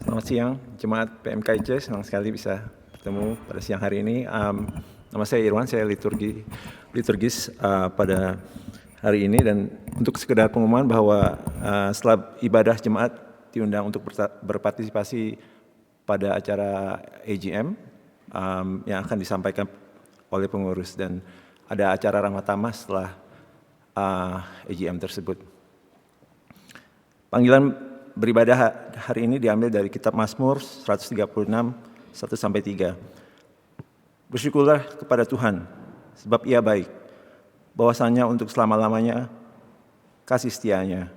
Selamat siang, Jemaat PMKIC. Senang sekali bisa bertemu pada siang hari ini. Nama saya Irwan, saya liturgis pada hari ini. Dan untuk sekedar pengumuman bahwa setelah ibadah jemaat diundang untuk berpartisipasi pada acara AGM yang akan disampaikan oleh pengurus. Dan ada acara ramah tamah setelah AGM tersebut. Panggilan beribadah hari ini diambil dari kitab Mazmur 136, 1-3. Bersyukurlah kepada Tuhan, sebab Ia baik, bahwasanya untuk selama-lamanya kasih setianya.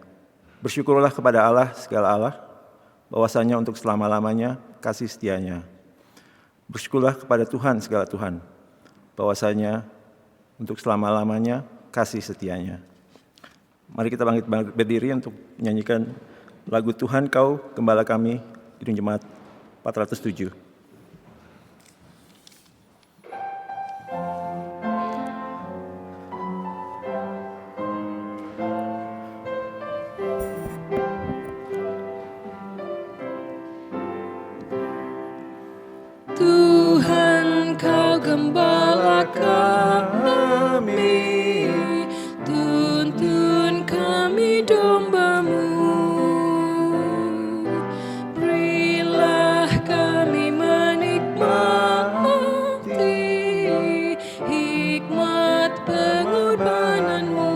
Bersyukurlah kepada Allah, segala Allah, bahwasanya untuk selama-lamanya kasih setianya. Bersyukurlah kepada Tuhan, segala Tuhan, bahwasanya untuk selama-lamanya kasih setianya. Mari kita bangkit berdiri untuk menyanyikan lagu Tuhan Kau Gembala Kami, Kidung Jemaat 407. Tuhan Kau Gembala kami, tuntun kami domba-Mu. Berilah kami menikmati hikmat pengorbanan-Mu.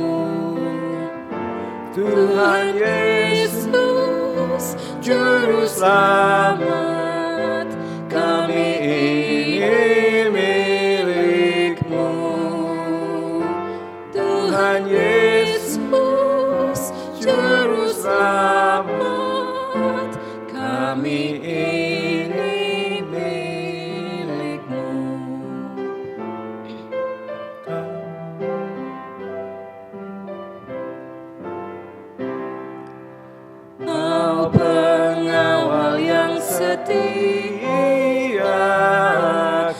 Tuhan Yesus, Juru Selamat, kami ingin milik-Mu. Tuhan Yesus, Juru Selamat, kami ingin milik-Mu. Kau pengawal yang setia,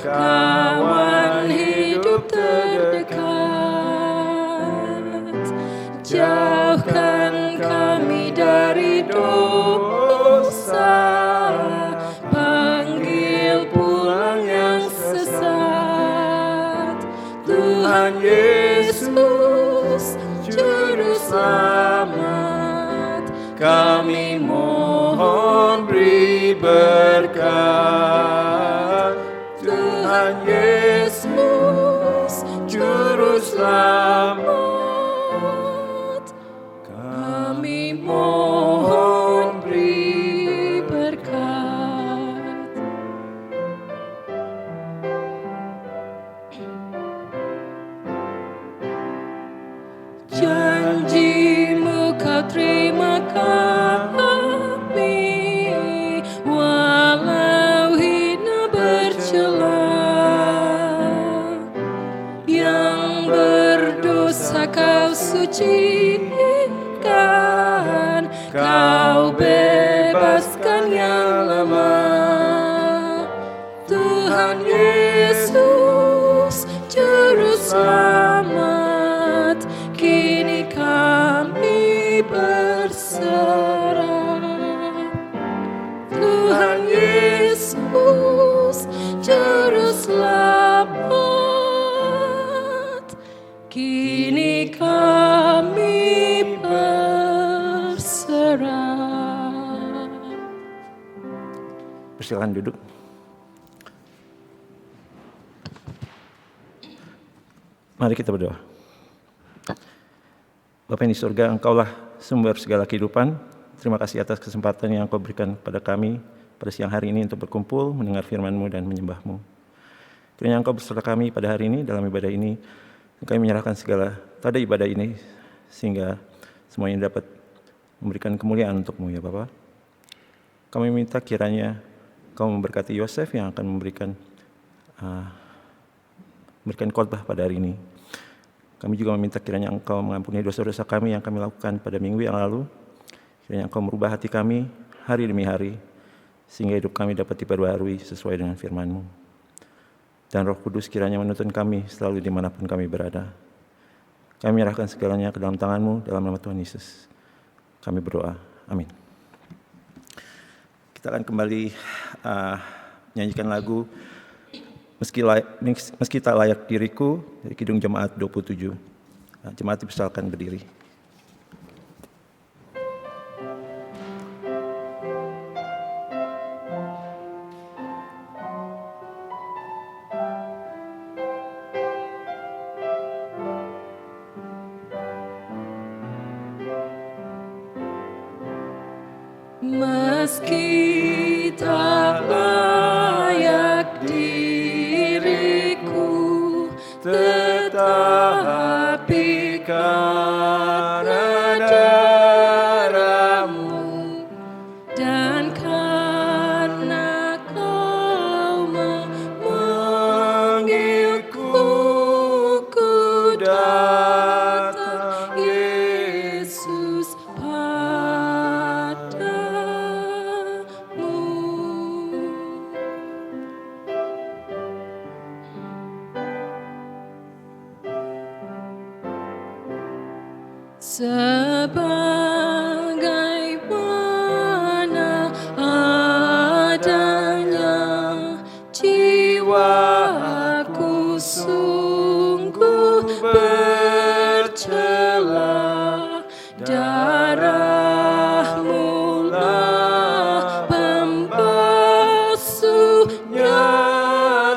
kawan hidup terdekat. Jauhkan kami dari dosa, panggil pulang yang sesat. Tuhan Yesus, Juru Selamat, kami mohon beri berkat. Tuhan Yesus, Juru Selamat, kami mohon beri berkat. Janji-Mu Kau terima kami, walau hina bercela. Yang berdosa Kau sucikan, Kau bebaskan yang lemah. Tuhan Yesus, Juru Selamat, kini kami berserah. Tuhan Yesus, Juru Selamat, kini kami berserah. Persilakan duduk. Mari kita berdoa. Bapa yang di surga, Engkaulah sumber segala kehidupan. Terima kasih atas kesempatan yang Engkau berikan pada kami pada siang hari ini untuk berkumpul, mendengar firman-Mu dan menyembah-Mu. Kiranya Engkau beserta kami pada hari ini, dalam ibadah ini. Kami menyerahkan segala pada ibadah ini, sehingga semuanya dapat memberikan kemuliaan untuk-Mu ya Bapa. Kami minta kiranya Engkau memberkati Yosef yang akan memberikan khotbah pada hari ini. Kami juga meminta kiranya Engkau mengampuni dosa-dosa kami yang kami lakukan pada minggu yang lalu. Kiranya Engkau merubah hati kami hari demi hari, sehingga hidup kami dapat diperbaharui sesuai dengan firman-Mu. Dan Roh Kudus kiranya menuntun kami selalu dimanapun kami berada. Kami menyerahkan segalanya ke dalam tangan-Mu, dalam nama Tuhan Yesus. Kami berdoa. Amin. Kita akan kembali menyanyikan lagu Meski Tak Layak Diriku dari Kidung Jemaat 27. Jemaat dipersilakan berdiri. Meski tak layak diriku, tetapi karena darah-Mu dan karena Kau memanggilku, ku datang Yesus sebagaimana adanya jiwaku sungguh bercela, darah-Mu lah pembasuhnya,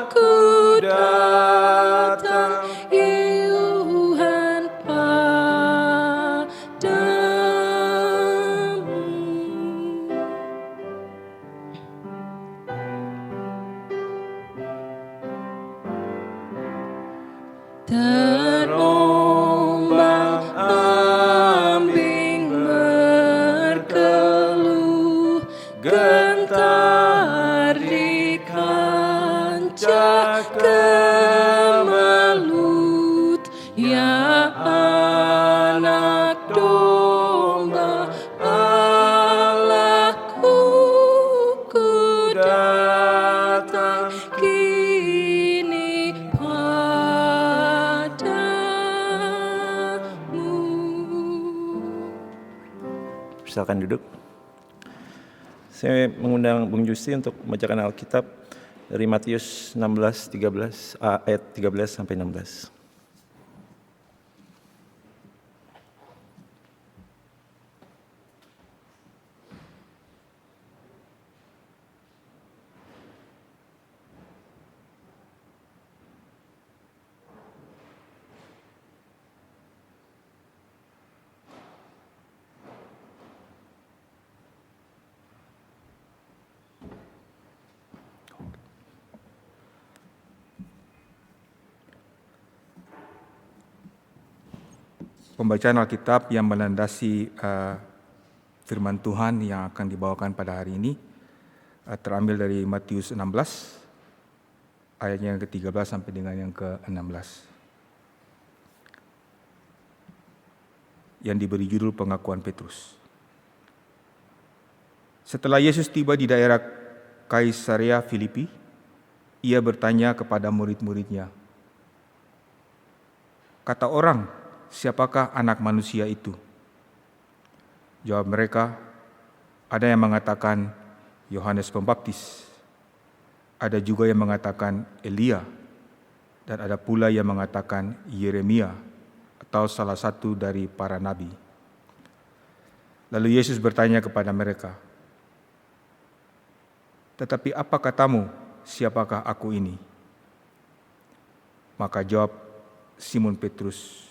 ku datang Tuhan padamu. Terombang-ambing berkeluh, gentar di kancah kemelut, ya anak domba Allahku, ku datang kini padamu. Silakan duduk. Saya mengundang Bung Justi untuk membacakan Alkitab dari Matius 16:13 ayat 13 sampai 16. Pembacaan Alkitab yang melandasi firman Tuhan yang akan dibawakan pada hari ini terambil dari Matius 16 ayatnya yang ke-13 sampai dengan yang ke-16 yang diberi judul Pengakuan Petrus. Setelah Yesus tiba di daerah Kaisarea Filipi, ia bertanya kepada murid-muridnya, "Kata orang, siapakah Anak Manusia itu?" Jawab mereka, "Ada yang mengatakan Yohanes Pembaptis, ada juga yang mengatakan Elia, dan ada pula yang mengatakan Yeremia atau salah satu dari para nabi." Lalu Yesus bertanya kepada mereka, "Tetapi apa katamu, siapakah aku ini?" Maka jawab Simon Petrus,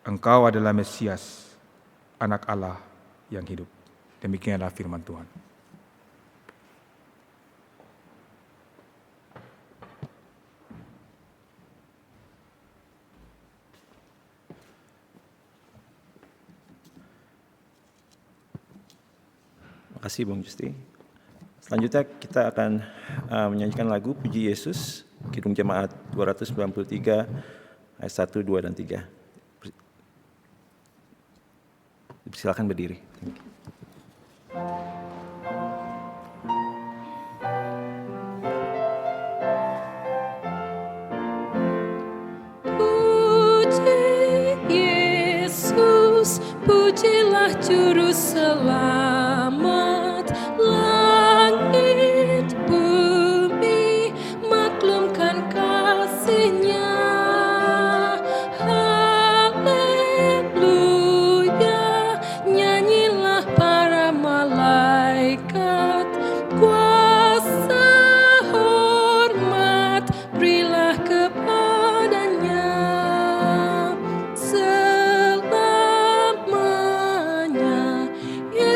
"Engkau adalah Mesias, Anak Allah yang hidup." Demikianlah firman Tuhan. Terima kasih Bung Justi. Selanjutnya kita akan menyanyikan lagu Puji Yesus, Kidung Jemaat 293 ayat 1, 2, dan 3. Silakan berdiri. Puji Yesus, pujilah Juru Selamat, langit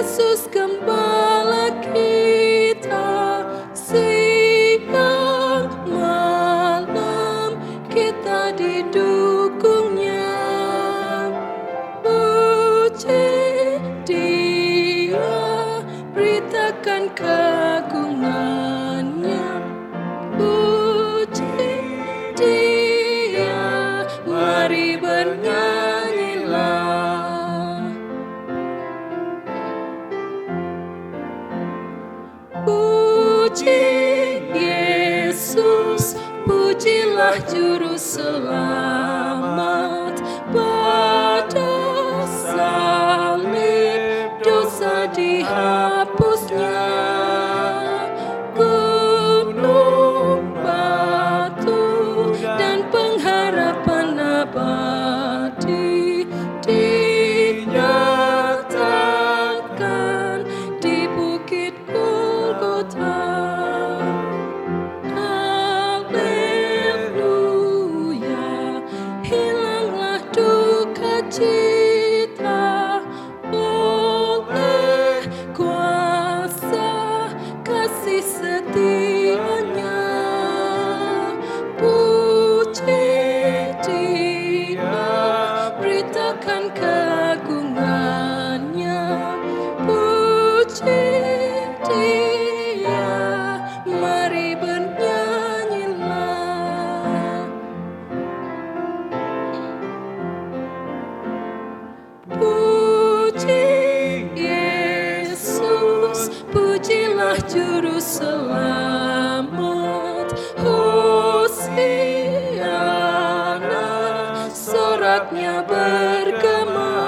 Yesus gembala kita, siang malam kita didukungnya. Puji Dia, beritakan keagungannya. Puji Dia, mari bernyanyilah. Puji Yesus, pujilah Juru Selamat. Pada salib dosa dihapusnya. Gunung batu dan pengharapan abadi dinyatakan di Bukit Golgota. Haleluya, hilanglah duka cita oleh kuasa kasih setianya. Puji Dia, beritakan keagungannya. Puji Dia, mari bernyanyilah. Puji Yesus, pujilah Juru Selamat. Hosiana, soraknya bergema.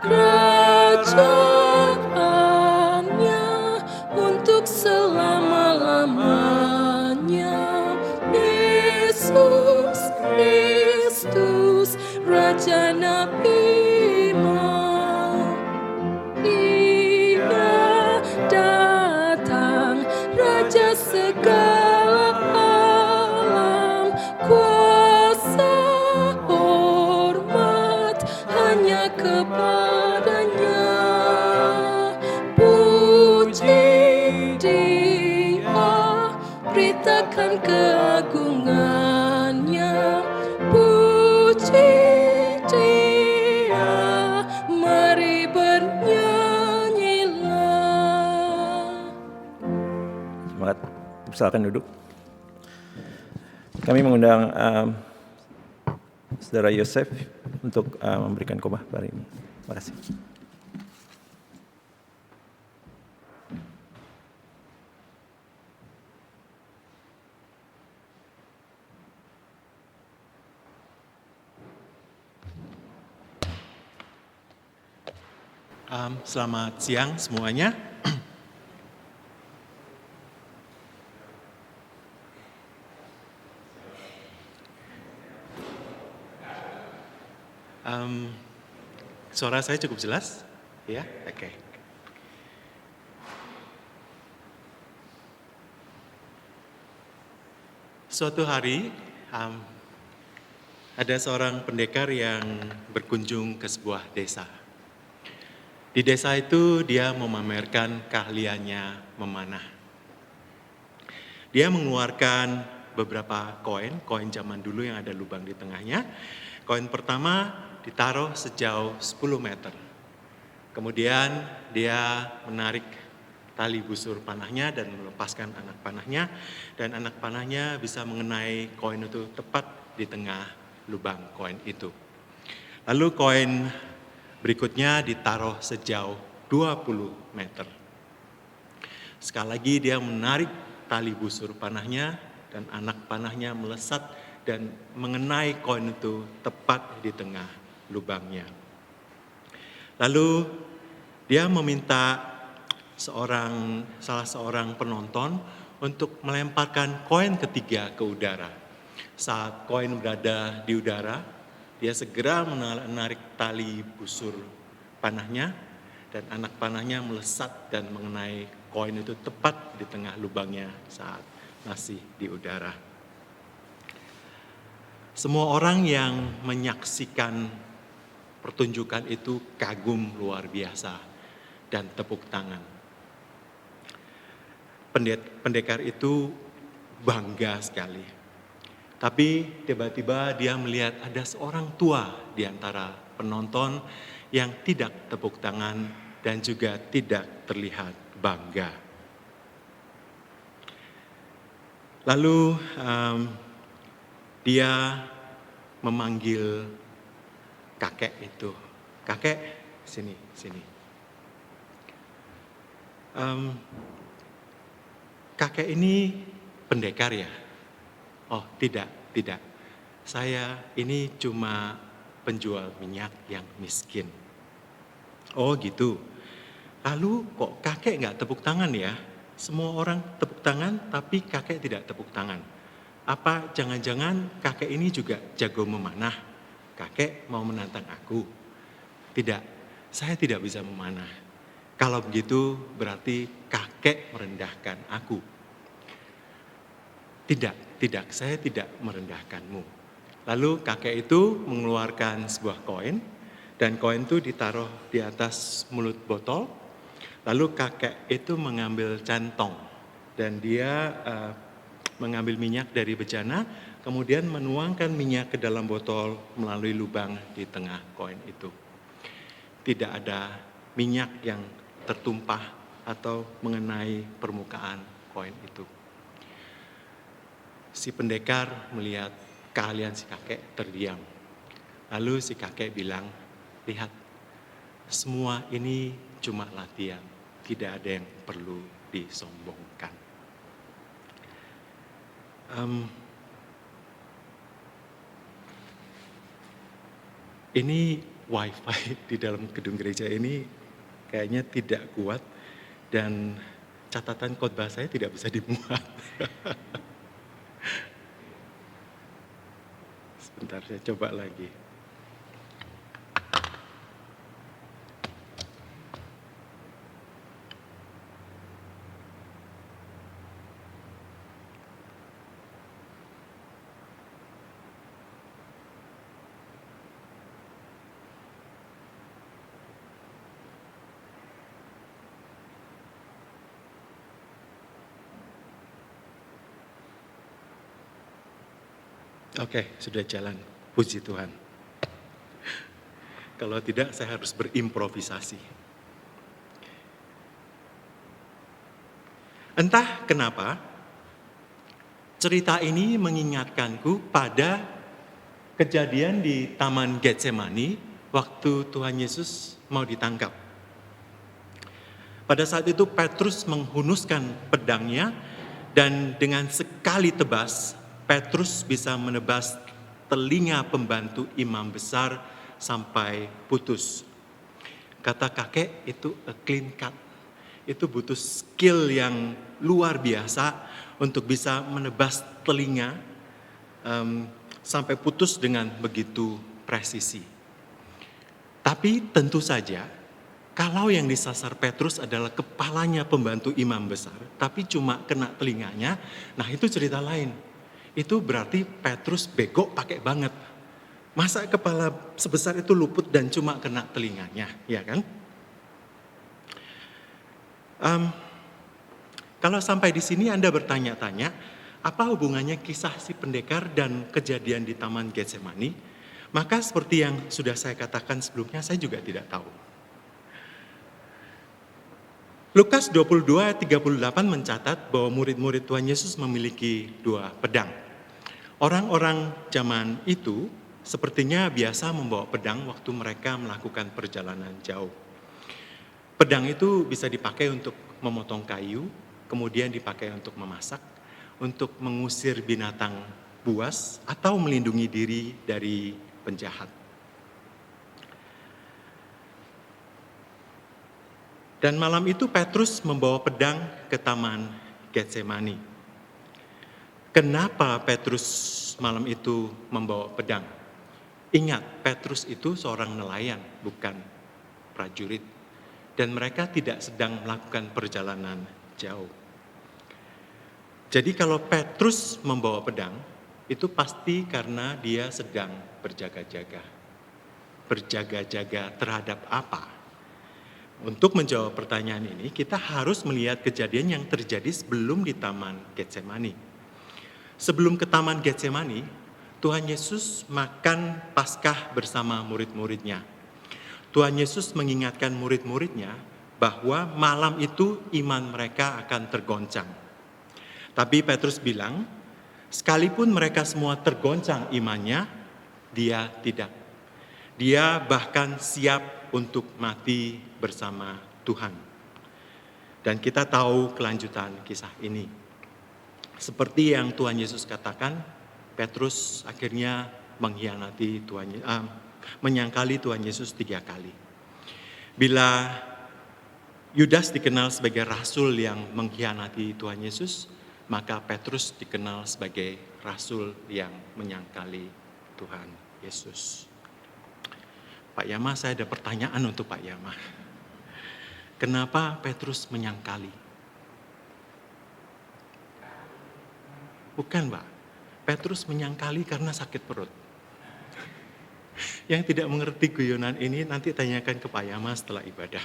Kerajaannya untuk selama-lamanya. Yesus Kristus, Raja Nabi Imam. Ia datang, Raja segala alam. Kuasa hormat hanya kepadanya. Puji Dia, beritakan keagungannya. Puji Dia, mari bernyanyilah. Semangat, silakan duduk. Kami mengundang Saudara Yosef untuk memberikan khotbah hari ini. Terima kasih. Selamat siang semuanya. Suara saya cukup jelas? Ya, oke. Suatu hari ada seorang pendekar yang berkunjung ke sebuah desa. Di desa itu dia memamerkan keahliannya memanah. Dia mengeluarkan beberapa koin zaman dulu yang ada lubang di tengahnya. Koin pertama ditaruh sejauh 10 meter. Kemudian dia menarik tali busur panahnya dan melepaskan anak panahnya. Dan anak panahnya bisa mengenai koin itu tepat di tengah lubang koin itu. Lalu koin berikutnya ditaruh sejauh 20 meter. Sekali lagi dia menarik tali busur panahnya dan anak panahnya melesat dan mengenai koin itu tepat di tengah lubangnya. Lalu dia meminta salah seorang penonton untuk melemparkan koin ketiga ke udara. Saat koin berada di udara, dia segera menarik tali busur panahnya dan anak panahnya melesat dan mengenai koin itu tepat di tengah lubangnya saat masih di udara. Semua orang yang menyaksikan pertunjukan itu kagum luar biasa dan tepuk tangan. Pendekar itu bangga sekali. Tapi tiba-tiba dia melihat ada seorang tua di antara penonton yang tidak tepuk tangan dan juga tidak terlihat bangga. Lalu dia memanggil kakek itu. Kakek, sini. Kakek ini pendekar ya? Oh tidak. Saya ini cuma penjual minyak yang miskin. Oh gitu. Lalu kok kakek nggak tepuk tangan ya? Semua orang tepuk tangan tapi kakek tidak tepuk tangan. Apa jangan-jangan kakek ini juga jago memanah? Kakek mau menantang aku? Tidak, saya tidak bisa memanah. Kalau begitu berarti kakek merendahkan aku. Tidak, saya tidak merendahkanmu. Lalu kakek itu mengeluarkan sebuah koin, dan koin itu ditaruh di atas mulut botol. Lalu kakek itu mengambil centong, dan dia mengambil minyak dari bejana, kemudian menuangkan minyak ke dalam botol melalui lubang di tengah koin itu. Tidak ada minyak yang tertumpah atau mengenai permukaan koin itu. Si pendekar melihat keahlian si kakek terdiam. Lalu si kakek bilang, lihat, semua ini cuma latihan, tidak ada yang perlu disombongkan. Ini wifi di dalam gedung gereja ini kayaknya tidak kuat dan catatan khotbah saya tidak bisa dimuat. Sebentar, saya coba lagi. Oke, sudah jalan. Puji Tuhan. Kalau tidak, saya harus berimprovisasi. Entah kenapa, cerita ini mengingatkanku pada kejadian di Taman Getsemani waktu Tuhan Yesus mau ditangkap. Pada saat itu Petrus menghunuskan pedangnya dan dengan sekali tebas, Petrus bisa menebas telinga pembantu imam besar sampai putus. Kata kakek itu a clean cut. Itu butuh skill yang luar biasa untuk bisa menebas telinga sampai putus dengan begitu presisi. Tapi tentu saja kalau yang disasar Petrus adalah kepalanya pembantu imam besar, tapi cuma kena telinganya, nah itu cerita lain. Itu berarti Petrus bego pakai banget. Masa kepala sebesar itu luput dan cuma kena telinganya, ya kan? Kalau sampai di sini Anda bertanya-tanya, apa hubungannya kisah si pendekar dan kejadian di Taman Getsemani? Maka seperti yang sudah saya katakan sebelumnya, saya juga tidak tahu. Lukas 22 ayat 38 mencatat bahwa murid-murid Tuhan Yesus memiliki 2 pedang. Orang-orang zaman itu sepertinya biasa membawa pedang waktu mereka melakukan perjalanan jauh. Pedang itu bisa dipakai untuk memotong kayu, kemudian dipakai untuk memasak, untuk mengusir binatang buas, atau melindungi diri dari penjahat. Dan malam itu Petrus membawa pedang ke Taman Getsemani. Kenapa Petrus malam itu membawa pedang? Ingat, Petrus itu seorang nelayan, bukan prajurit. Dan mereka tidak sedang melakukan perjalanan jauh. Jadi kalau Petrus membawa pedang, itu pasti karena dia sedang berjaga-jaga. Berjaga-jaga terhadap apa? untuk menjawab pertanyaan ini, kita harus melihat kejadian yang terjadi sebelum di Taman Getsemani. Sebelum ke Taman Getsemani, Tuhan Yesus makan Paskah bersama murid-muridnya. Tuhan Yesus mengingatkan murid-muridnya bahwa malam itu iman mereka akan tergoncang. Tapi Petrus bilang, sekalipun mereka semua tergoncang imannya, dia tidak. Dia bahkan siap untuk mati bersama Tuhan. Dan kita tahu kelanjutan kisah ini. Seperti yang Tuhan Yesus katakan, Petrus akhirnya menyangkali Tuhan Yesus 3 kali. Bila Yudas dikenal sebagai rasul yang mengkhianati Tuhan Yesus, maka Petrus dikenal sebagai rasul yang menyangkali Tuhan Yesus. Pak Yama, saya ada pertanyaan untuk Pak Yama. Kenapa Petrus menyangkali? Bukan, Pak. Petrus menyangkali karena sakit perut. Yang tidak mengerti guyonan ini nanti tanyakan ke Pak Yama setelah ibadah.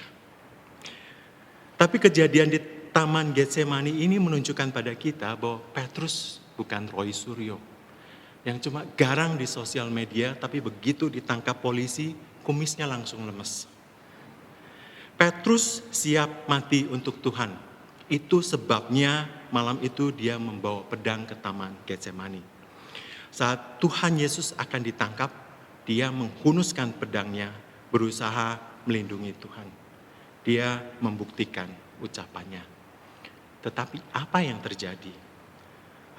Tapi kejadian di Taman Getsemani ini menunjukkan pada kita bahwa Petrus bukan Roy Suryo. Yang cuma garang di sosial media, tapi begitu ditangkap polisi, kumisnya langsung lemes. Petrus siap mati untuk Tuhan. Itu sebabnya malam itu dia membawa pedang ke Taman Getsemani. Saat Tuhan Yesus akan ditangkap, dia menghunuskan pedangnya, berusaha melindungi Tuhan. Dia membuktikan ucapannya. Tetapi apa yang terjadi?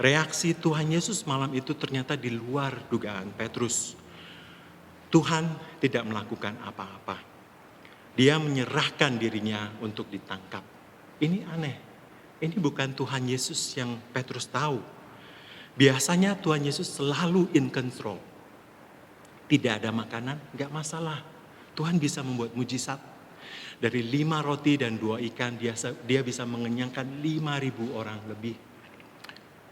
Reaksi Tuhan Yesus malam itu ternyata di luar dugaan Petrus. Tuhan tidak melakukan apa-apa. Dia menyerahkan dirinya untuk ditangkap. Ini aneh. Ini bukan Tuhan Yesus yang Petrus tahu. Biasanya Tuhan Yesus selalu in control. Tidak ada makanan, enggak masalah. Tuhan bisa membuat mujizat. Dari 5 roti dan 2 ikan, dia bisa mengenyangkan 5.000 orang lebih.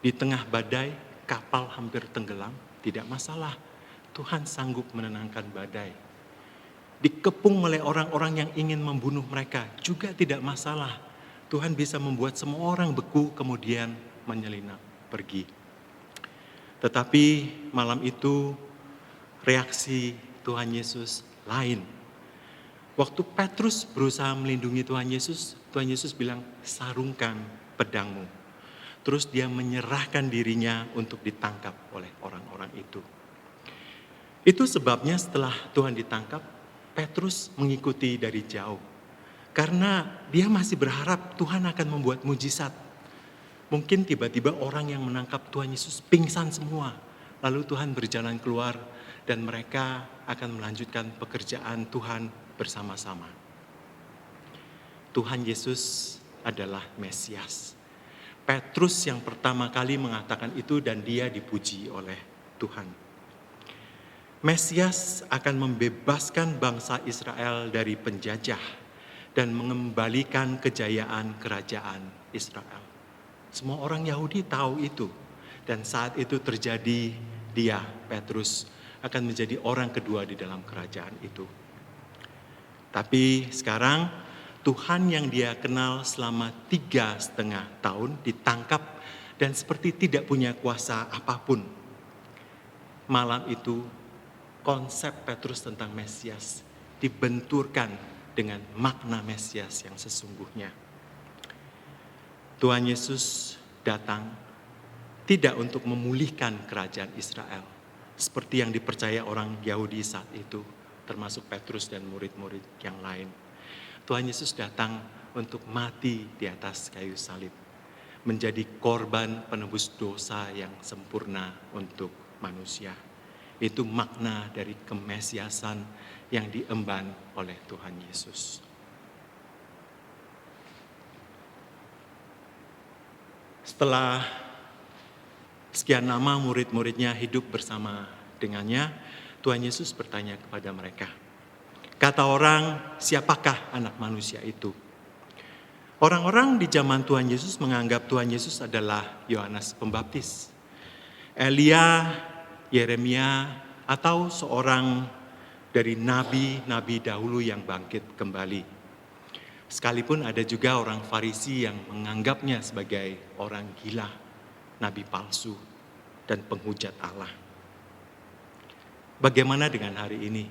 Di tengah badai, kapal hampir tenggelam, tidak masalah. Tuhan sanggup menenangkan badai. Dikepung oleh orang-orang yang ingin membunuh mereka, juga tidak masalah. Tuhan bisa membuat semua orang beku, kemudian menyelinap pergi. Tetapi malam itu reaksi Tuhan Yesus lain. Waktu Petrus berusaha melindungi Tuhan Yesus bilang, sarungkan pedangmu. Terus dia menyerahkan dirinya untuk ditangkap oleh orang-orang itu. Itu sebabnya setelah Tuhan ditangkap, Petrus mengikuti dari jauh. Karena dia masih berharap Tuhan akan membuat mujizat. Mungkin tiba-tiba orang yang menangkap Tuhan Yesus pingsan semua. Lalu Tuhan berjalan keluar dan mereka akan melanjutkan pekerjaan Tuhan bersama-sama. Tuhan Yesus adalah Mesias. Petrus yang pertama kali mengatakan itu dan dia dipuji oleh Tuhan. Mesias akan membebaskan bangsa Israel dari penjajah dan mengembalikan kejayaan kerajaan Israel. Semua orang Yahudi tahu itu. Dan saat itu terjadi, dia, Petrus, akan menjadi orang kedua di dalam kerajaan itu. Tapi sekarang Tuhan yang dia kenal selama 3,5 tahun ditangkap dan seperti tidak punya kuasa apapun. Malam itu konsep Petrus tentang Mesias dibenturkan dengan makna Mesias yang sesungguhnya. Tuhan Yesus datang tidak untuk memulihkan kerajaan Israel seperti yang dipercaya orang Yahudi saat itu, termasuk Petrus dan murid-murid yang lain. Tuhan Yesus datang untuk mati di atas kayu salib, menjadi korban penebus dosa yang sempurna untuk manusia. Itu makna dari kemesiasan yang diemban oleh Tuhan Yesus. Setelah sekian lama murid-muridnya hidup bersama dengannya, Tuhan Yesus bertanya kepada mereka, kata orang, siapakah anak manusia itu? Orang-orang di zaman Tuhan Yesus menganggap Tuhan Yesus adalah Yohanes Pembaptis, Elia, Yeremia, atau seorang dari nabi-nabi dahulu yang bangkit kembali. Sekalipun ada juga orang Farisi yang menganggapnya sebagai orang gila, nabi palsu, dan penghujat Allah. Bagaimana dengan hari ini?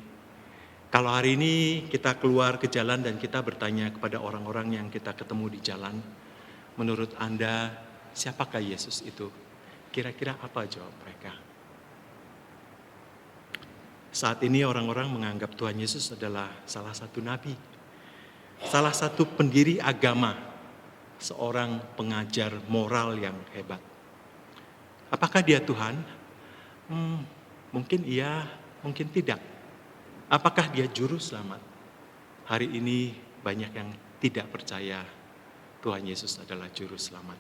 Kalau hari ini kita keluar ke jalan dan kita bertanya kepada orang-orang yang kita ketemu di jalan, menurut Anda, siapakah Yesus itu? Kira-kira apa jawab mereka? Saat ini orang-orang menganggap Tuhan Yesus adalah salah satu nabi, salah satu pendiri agama, seorang pengajar moral yang hebat. Apakah dia Tuhan? Mungkin iya, mungkin tidak. Apakah dia juru selamat? Hari ini banyak yang tidak percaya Tuhan Yesus adalah juru selamat.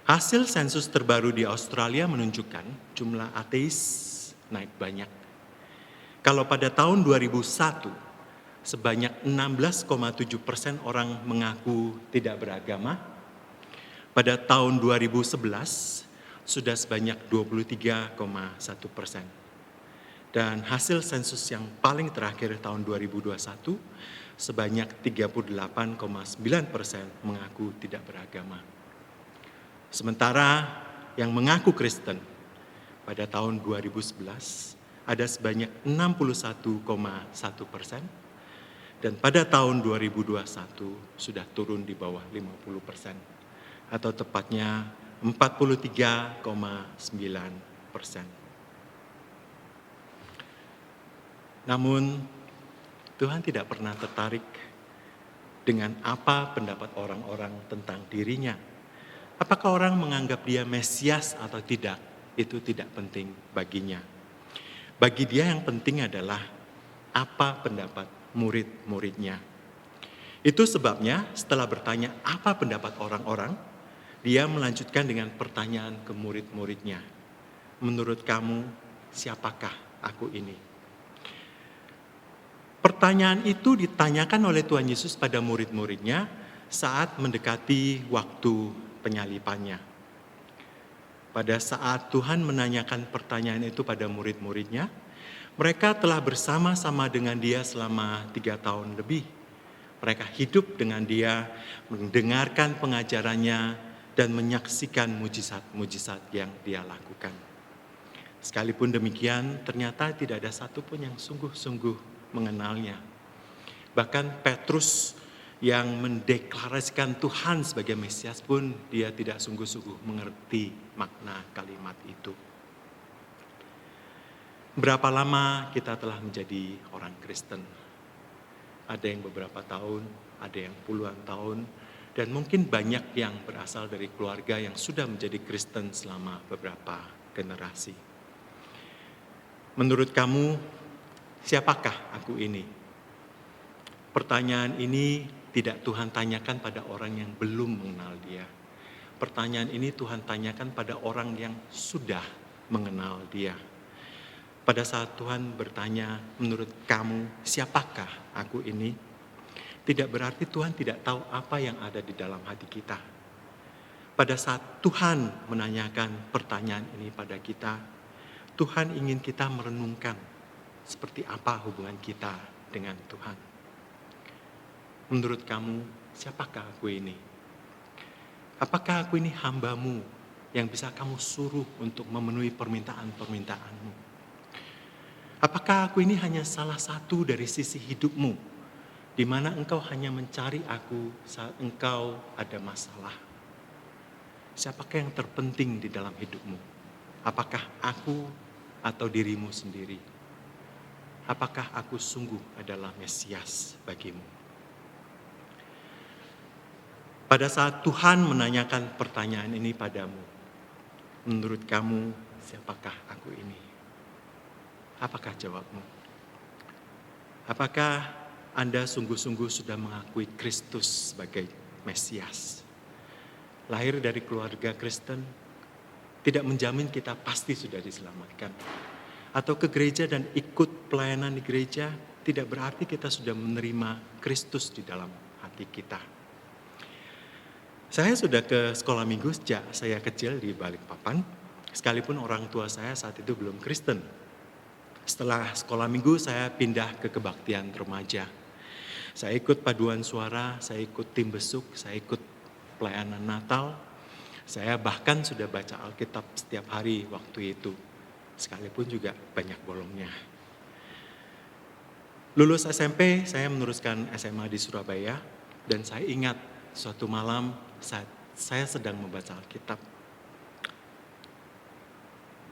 Hasil sensus terbaru di Australia menunjukkan jumlah ateis naik banyak. Kalau pada tahun 2001, sebanyak 16,7% orang mengaku tidak beragama. Pada tahun 2011, sudah sebanyak 23,1%. Dan hasil sensus yang paling terakhir tahun 2021, sebanyak 38,9% mengaku tidak beragama. Sementara yang mengaku Kristen pada tahun 2011 ada sebanyak 61,1%, dan pada tahun 2021 sudah turun di bawah 50%, atau tepatnya 43,9%. Namun Tuhan tidak pernah tertarik dengan apa pendapat orang-orang tentang dirinya. Apakah orang menganggap dia Mesias atau tidak, itu tidak penting baginya. Bagi dia yang penting adalah apa pendapat murid-muridnya. Itu sebabnya setelah bertanya apa pendapat orang-orang, dia melanjutkan dengan pertanyaan ke murid-muridnya. Menurut kamu, siapakah aku ini? Pertanyaan itu ditanyakan oleh Tuhan Yesus pada murid-muridnya saat mendekati waktu penyalipannya. Pada saat Tuhan menanyakan pertanyaan itu pada murid-muridnya, mereka telah bersama-sama dengan dia selama 3 tahun lebih. Mereka hidup dengan dia, mendengarkan pengajarannya, dan menyaksikan mujizat-mujizat yang dia lakukan. Sekalipun demikian, ternyata tidak ada satupun yang sungguh-sungguh mengenalnya. Bahkan Petrus yang mendeklarasikan Tuhan sebagai Mesias pun dia tidak sungguh-sungguh mengerti makna kalimat itu. Berapa lama kita telah menjadi orang Kristen? Ada yang beberapa tahun, ada yang puluhan tahun, dan mungkin banyak yang berasal dari keluarga yang sudah menjadi Kristen selama beberapa generasi. Menurut kamu, siapakah aku ini? Pertanyaan ini tidak Tuhan tanyakan pada orang yang belum mengenal dia. Pertanyaan ini Tuhan tanyakan pada orang yang sudah mengenal dia. Pada saat Tuhan bertanya, menurut kamu siapakah aku ini? Tidak berarti Tuhan tidak tahu apa yang ada di dalam hati kita. Pada saat Tuhan menanyakan pertanyaan ini pada kita, Tuhan ingin kita merenungkan seperti apa hubungan kita dengan Tuhan. Menurut kamu, siapakah aku ini? Apakah aku ini hamba-Mu yang bisa kamu suruh untuk memenuhi permintaan-permintaan-Mu? Apakah aku ini hanya salah satu dari sisi hidup-Mu, di mana Engkau hanya mencari aku saat Engkau ada masalah? Siapakah yang terpenting di dalam hidup-Mu? Apakah aku atau dirimu sendiri? Apakah aku sungguh adalah Mesias bagimu? Pada saat Tuhan menanyakan pertanyaan ini padamu, menurut kamu siapakah aku ini? Apakah jawabmu? Apakah Anda sungguh-sungguh sudah mengakui Kristus sebagai Mesias? Lahir dari keluarga Kristen tidak menjamin kita pasti sudah diselamatkan. Atau ke gereja dan ikut pelayanan di gereja tidak berarti kita sudah menerima Kristus di dalam hati kita. Saya sudah ke sekolah minggu sejak saya kecil di Balikpapan, sekalipun orang tua saya saat itu belum Kristen. Setelah sekolah minggu saya pindah ke kebaktian remaja. Saya ikut paduan suara, saya ikut tim besuk, saya ikut pelayanan Natal. Saya bahkan sudah baca Alkitab setiap hari waktu itu. Sekalipun juga banyak bolongnya. Lulus SMP, saya meneruskan SMA di Surabaya. Dan saya ingat suatu malam saat saya sedang membaca Alkitab.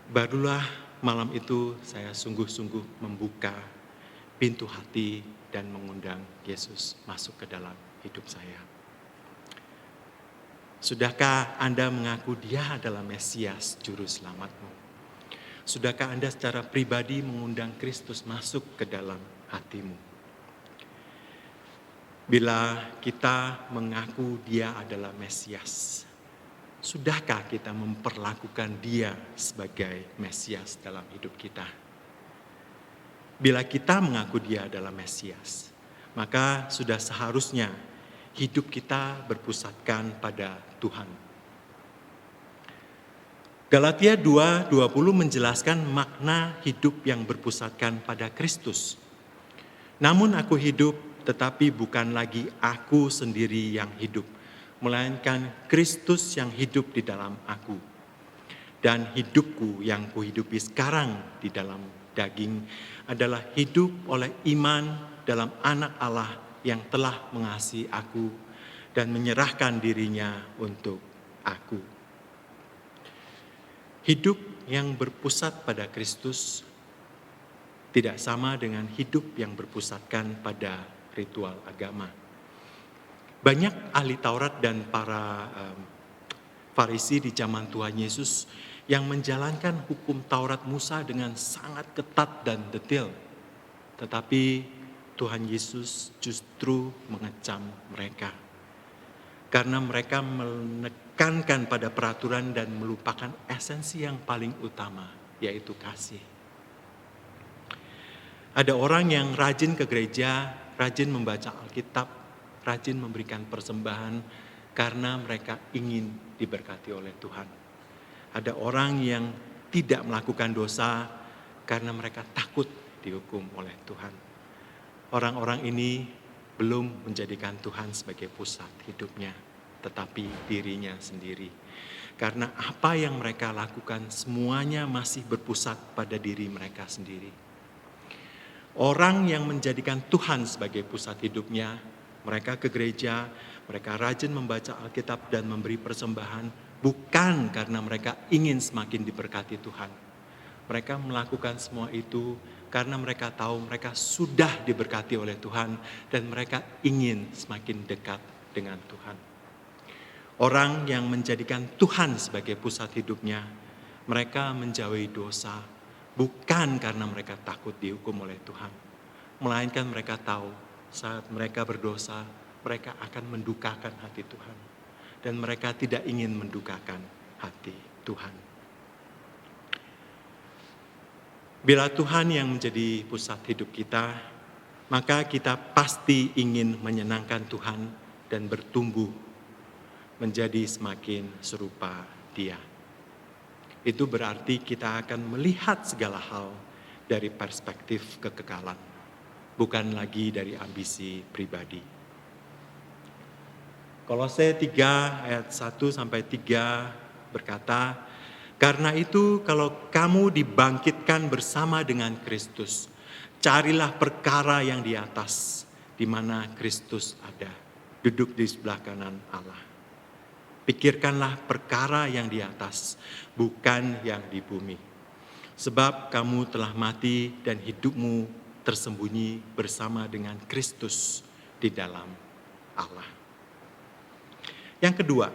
Barulah malam itu saya sungguh-sungguh membuka pintu hati dan mengundang Yesus masuk ke dalam hidup saya. Sudahkah Anda mengaku Dia adalah Mesias, Juru Selamatmu? Sudahkah Anda secara pribadi mengundang Kristus masuk ke dalam hatimu? Bila kita mengaku Dia adalah Mesias, sudahkah kita memperlakukan Dia sebagai Mesias dalam hidup kita? Bila kita mengaku Dia adalah Mesias, maka sudah seharusnya hidup kita berpusatkan pada Tuhan. Galatia 2:20 menjelaskan makna hidup yang berpusatkan pada Kristus. Namun aku hidup, tetapi bukan lagi aku sendiri yang hidup, melainkan Kristus yang hidup di dalam aku. Dan hidupku yang kuhidupi sekarang di dalam daging adalah hidup oleh iman dalam Anak Allah yang telah mengasihi aku dan menyerahkan dirinya untuk aku. Hidup yang berpusat pada Kristus tidak sama dengan hidup yang berpusatkan pada ritual agama. Banyak ahli Taurat dan para Farisi di zaman Tuhan Yesus yang menjalankan hukum Taurat Musa dengan sangat ketat dan detail. Tetapi Tuhan Yesus justru mengecam mereka. Karena mereka menekankan pada peraturan dan melupakan esensi yang paling utama, yaitu kasih. Ada orang yang rajin ke gereja, rajin membaca Alkitab, rajin memberikan persembahan karena mereka ingin diberkati oleh Tuhan. Ada orang yang tidak melakukan dosa karena mereka takut dihukum oleh Tuhan. Orang-orang ini belum menjadikan Tuhan sebagai pusat hidupnya, tetapi dirinya sendiri. Karena apa yang mereka lakukan semuanya masih berpusat pada diri mereka sendiri. Orang yang menjadikan Tuhan sebagai pusat hidupnya, mereka ke gereja, mereka rajin membaca Alkitab dan memberi persembahan, bukan karena mereka ingin semakin diberkati Tuhan. Mereka melakukan semua itu karena mereka tahu mereka sudah diberkati oleh Tuhan dan mereka ingin semakin dekat dengan Tuhan. Orang yang menjadikan Tuhan sebagai pusat hidupnya, mereka menjauhi dosa bukan karena mereka takut dihukum oleh Tuhan, melainkan mereka tahu saat mereka berdosa, mereka akan mendukakan hati Tuhan. Dan mereka tidak ingin mendukakan hati Tuhan. Bila Tuhan yang menjadi pusat hidup kita, maka kita pasti ingin menyenangkan Tuhan dan bertumbuh menjadi semakin serupa Dia. Itu berarti kita akan melihat segala hal dari perspektif kekekalan, bukan lagi dari ambisi pribadi. Kolose 3 ayat 1-3 berkata, karena itu kalau kamu dibangkitkan bersama dengan Kristus, carilah perkara yang di atas, di mana Kristus ada, duduk di sebelah kanan Allah. Pikirkanlah perkara yang di atas, bukan yang di bumi. Sebab kamu telah mati dan hidupmu tersembunyi bersama dengan Kristus di dalam Allah. Yang kedua,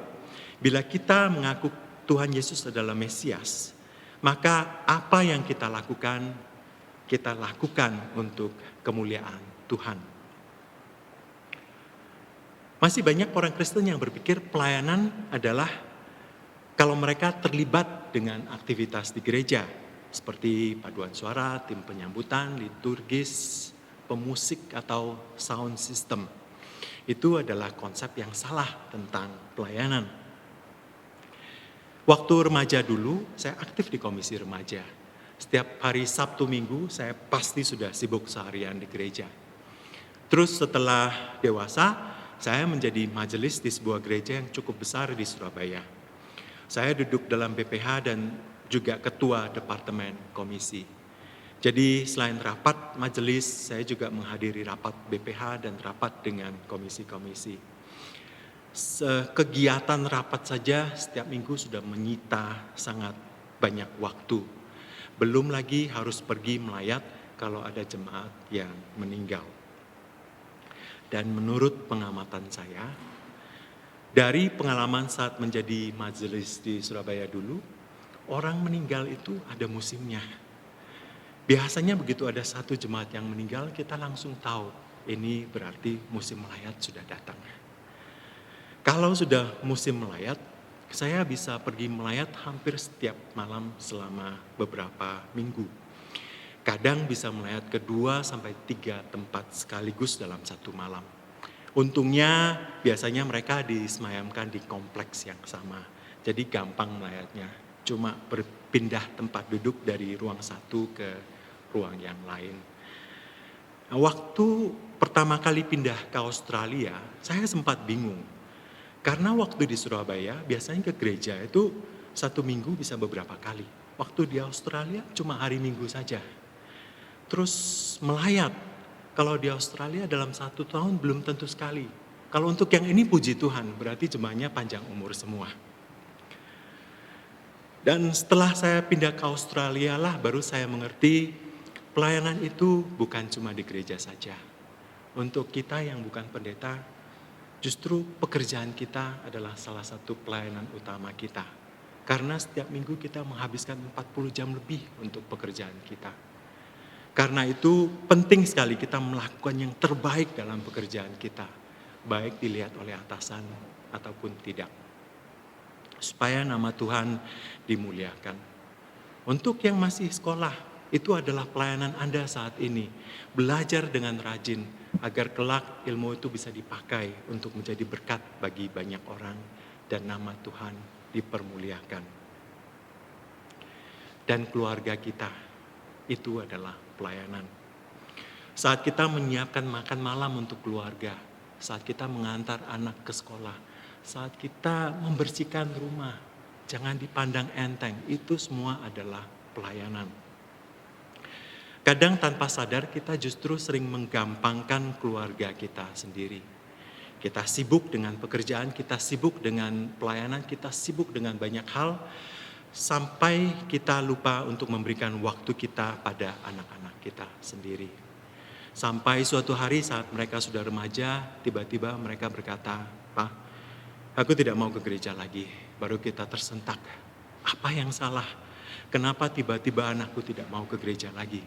bila kita mengaku Tuhan Yesus adalah Mesias, maka apa yang kita lakukan untuk kemuliaan Tuhan. Masih banyak orang Kristen yang berpikir pelayanan adalah kalau mereka terlibat dengan aktivitas di gereja, seperti paduan suara, tim penyambutan, liturgis, pemusik atau sound system. Itu adalah konsep yang salah tentang pelayanan. Waktu remaja dulu, saya aktif di komisi remaja. Setiap hari Sabtu Minggu, saya pasti sudah sibuk seharian di gereja. Terus setelah dewasa, saya menjadi majelis di sebuah gereja yang cukup besar di Surabaya. Saya duduk dalam BPH dan juga ketua departemen komisi. Jadi selain rapat majelis, saya juga menghadiri rapat BPH dan rapat dengan komisi-komisi. Kegiatan rapat saja setiap minggu sudah menyita sangat banyak waktu. Belum lagi harus pergi melayat kalau ada jemaat yang meninggal. Dan menurut pengamatan saya, dari pengalaman saat menjadi majelis di Surabaya dulu, orang meninggal itu ada musimnya. Biasanya begitu ada satu jemaat yang meninggal, kita langsung tahu ini berarti musim melayat sudah datang. Kalau sudah musim melayat, saya bisa pergi melayat hampir setiap malam selama beberapa minggu. Kadang bisa melayat ke 2 sampai 3 tempat sekaligus dalam satu malam. Untungnya biasanya mereka disemayamkan di kompleks yang sama. Jadi gampang melayatnya. Cuma berpindah tempat duduk dari ruang satu ke ruang yang lain. Nah, waktu pertama kali pindah ke Australia, saya sempat bingung. Karena waktu di Surabaya biasanya ke gereja itu 1 minggu bisa beberapa kali. Waktu di Australia cuma hari Minggu saja. Terus melayat, kalau di Australia dalam 1 tahun belum tentu sekali. Kalau untuk yang ini puji Tuhan, berarti jemaahnya panjang umur semua. Dan setelah saya pindah ke Australia lah baru saya mengerti pelayanan itu bukan cuma di gereja saja. Untuk kita yang bukan pendeta, justru pekerjaan kita adalah salah satu pelayanan utama kita. Karena setiap minggu kita menghabiskan 40 jam lebih untuk pekerjaan kita. Karena itu penting sekali kita melakukan yang terbaik dalam pekerjaan kita. Baik dilihat oleh atasan ataupun tidak. Supaya nama Tuhan dimuliakan. Untuk yang masih sekolah, itu adalah pelayanan Anda saat ini. Belajar dengan rajin agar kelak ilmu itu bisa dipakai untuk menjadi berkat bagi banyak orang. Dan nama Tuhan dipermuliakan. Dan keluarga kita, itu adalah pelayanan. Saat kita menyiapkan makan malam untuk keluarga, saat kita mengantar anak ke sekolah, saat kita membersihkan rumah, jangan dipandang enteng, itu semua adalah pelayanan. Kadang tanpa sadar kita justru sering menggampangkan keluarga kita sendiri. Kita sibuk dengan pekerjaan, kita sibuk dengan pelayanan, kita sibuk dengan banyak hal, sampai kita lupa untuk memberikan waktu kita pada anak-anak kita sendiri. Sampai suatu hari saat mereka sudah remaja, tiba-tiba mereka berkata, "Pak, aku tidak mau ke gereja lagi." Baru kita tersentak. Apa yang salah? Kenapa tiba-tiba anakku tidak mau ke gereja lagi?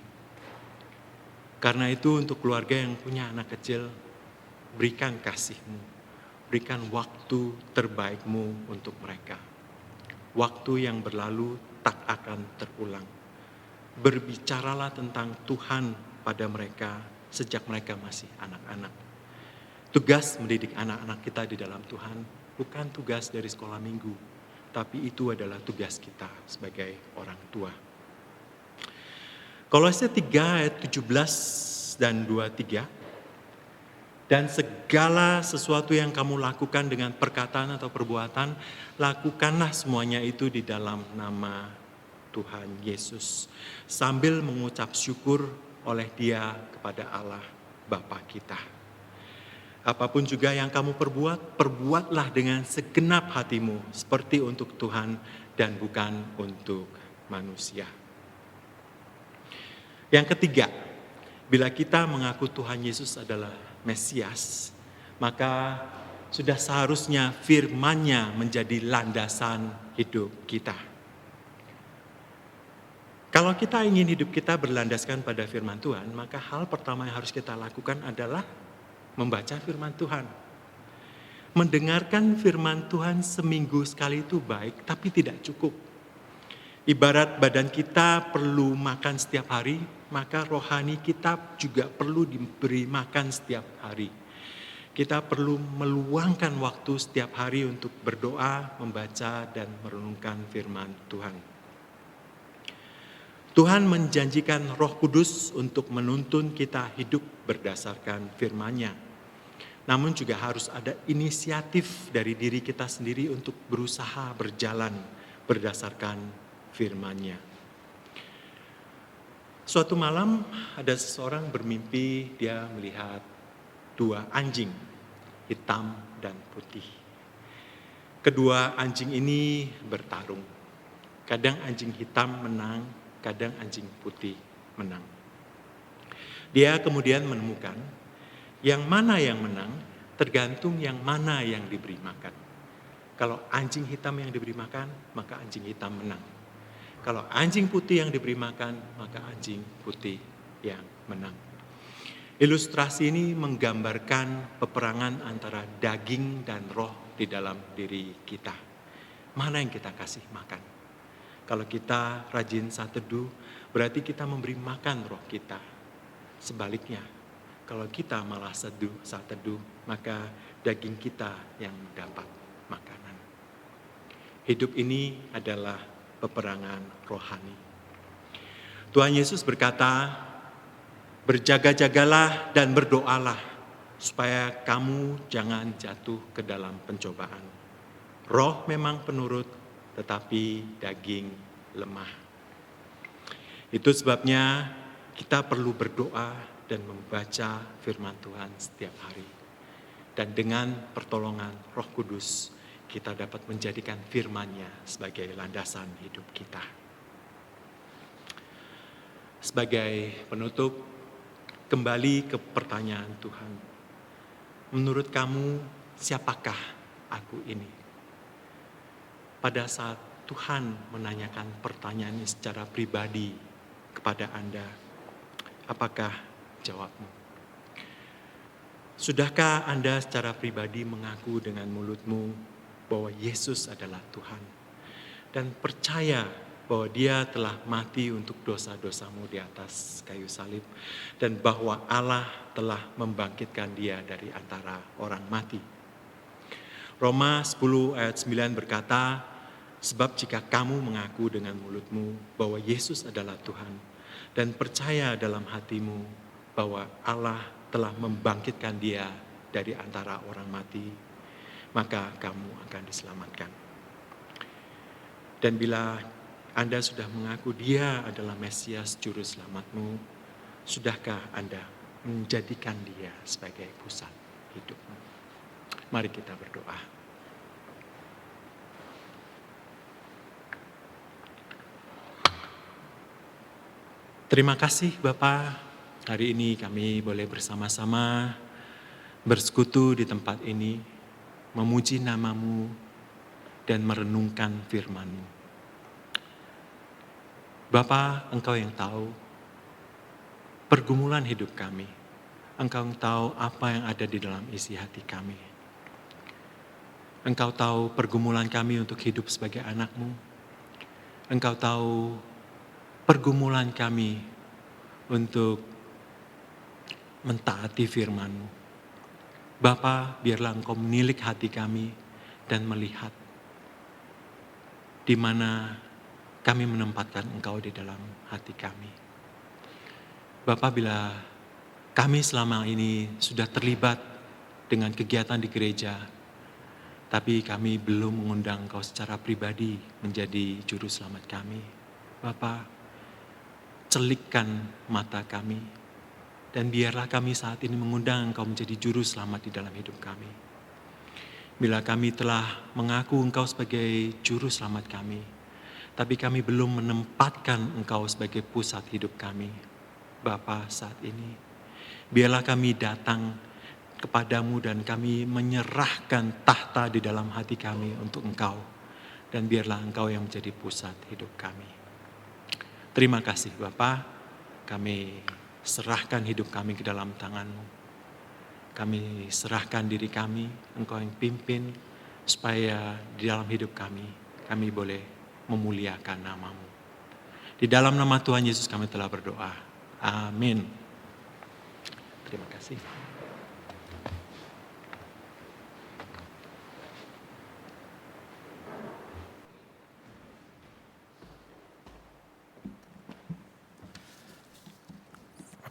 Karena itu untuk keluarga yang punya anak kecil, berikan kasih-Mu, berikan waktu terbaik-Mu untuk mereka. Waktu yang berlalu tak akan terulang. Berbicaralah tentang Tuhan pada mereka sejak mereka masih anak-anak. Tugas mendidik anak-anak kita di dalam Tuhan bukan tugas dari sekolah minggu, tapi itu adalah tugas kita sebagai orang tua. Kolose 3 ayat 17 dan 23. Dan segala sesuatu yang kamu lakukan dengan perkataan atau perbuatan, lakukanlah semuanya itu di dalam nama Tuhan Yesus. Sambil mengucap syukur oleh Dia kepada Allah Bapa kita. Apapun juga yang kamu perbuat, perbuatlah dengan segenap hatimu seperti untuk Tuhan dan bukan untuk manusia. Yang ketiga, bila kita mengaku Tuhan Yesus adalah Mesias, maka sudah seharusnya firman-Nya menjadi landasan hidup kita. Kalau kita ingin hidup kita berlandaskan pada firman Tuhan, maka hal pertama yang harus kita lakukan adalah membaca firman Tuhan. Mendengarkan firman Tuhan seminggu sekali itu baik, tapi tidak cukup. Ibarat badan kita perlu makan setiap hari, maka rohani kita juga perlu diberi makan setiap hari. Kita perlu meluangkan waktu setiap hari untuk berdoa, membaca, dan merenungkan firman Tuhan. Tuhan menjanjikan Roh Kudus untuk menuntun kita hidup berdasarkan firman-Nya. Namun juga harus ada inisiatif dari diri kita sendiri untuk berusaha berjalan berdasarkan firman-Nya. Suatu malam ada seseorang bermimpi dia melihat dua anjing, hitam dan putih. Kedua anjing ini bertarung. Kadang anjing hitam menang, kadang anjing putih menang. Dia kemudian menemukan yang mana yang menang tergantung yang mana yang diberi makan. Kalau anjing hitam yang diberi makan, maka anjing hitam menang. Kalau anjing putih yang diberi makan, maka anjing putih yang menang. Ilustrasi ini menggambarkan peperangan antara daging dan roh di dalam diri kita. Mana yang kita kasih makan? Kalau kita rajin saat teduh, berarti kita memberi makan roh kita. Sebaliknya, kalau kita malah saat teduh, maka daging kita yang mendapat makanan. Hidup ini adalah peperangan rohani. Tuhan Yesus berkata, berjaga-jagalah dan berdoalah supaya kamu jangan jatuh ke dalam pencobaan. Roh memang penurut, tetapi daging lemah. Itu sebabnya kita perlu berdoa dan membaca firman Tuhan setiap hari. Dan dengan pertolongan Roh Kudus, kita dapat menjadikan firman-Nya sebagai landasan hidup kita. Sebagai penutup, kembali ke pertanyaan Tuhan. Menurut kamu, siapakah aku ini? Pada saat Tuhan menanyakan pertanyaan ini secara pribadi kepada Anda, apakah jawabmu? Sudahkah Anda secara pribadi mengaku dengan mulutmu bahwa Yesus adalah Tuhan dan percaya bahwa Dia telah mati untuk dosa-dosamu di atas kayu salib dan bahwa Allah telah membangkitkan Dia dari antara orang mati? Roma 10 ayat 9 berkata, sebab jika kamu mengaku dengan mulutmu bahwa Yesus adalah Tuhan dan percaya dalam hatimu bahwa Allah telah membangkitkan Dia dari antara orang mati, maka kamu akan diselamatkan. Dan bila Anda sudah mengaku Dia adalah Mesias Juru Selamatmu, sudahkah Anda menjadikan Dia sebagai pusat hidupmu? Mari kita berdoa. Terima kasih Bapa, hari ini kami boleh bersama-sama bersekutu di tempat ini, memuji nama-Mu dan merenungkan firman-Mu. Bapa, Engkau yang tahu pergumulan hidup kami. Engkau yang tahu apa yang ada di dalam isi hati kami. Engkau tahu pergumulan kami untuk hidup sebagai anak-Mu. Engkau tahu pergumulan kami untuk mentaati firman-Mu. Bapa, biarlah Engkau menilik hati kami dan melihat di mana kami menempatkan Engkau di dalam hati kami. Bapa, bila kami selama ini sudah terlibat dengan kegiatan di gereja, tapi kami belum mengundang Engkau secara pribadi menjadi juru selamat kami. Bapa, celikkan mata kami, dan biarlah kami saat ini mengundang Engkau menjadi juru selamat di dalam hidup kami. Bila kami telah mengaku Engkau sebagai juru selamat kami, tapi kami belum menempatkan Engkau sebagai pusat hidup kami, Bapa, saat ini, biarlah kami datang kepadamu dan kami menyerahkan tahta di dalam hati kami untuk Engkau, dan biarlah Engkau yang menjadi pusat hidup kami. Terima kasih Bapa, kami serahkan hidup kami ke dalam tangan-Mu. Kami serahkan diri kami, Engkau yang pimpin, supaya di dalam hidup kami boleh memuliakan nama-Mu. Di dalam nama Tuhan Yesus kami telah berdoa. Amin. Terima kasih.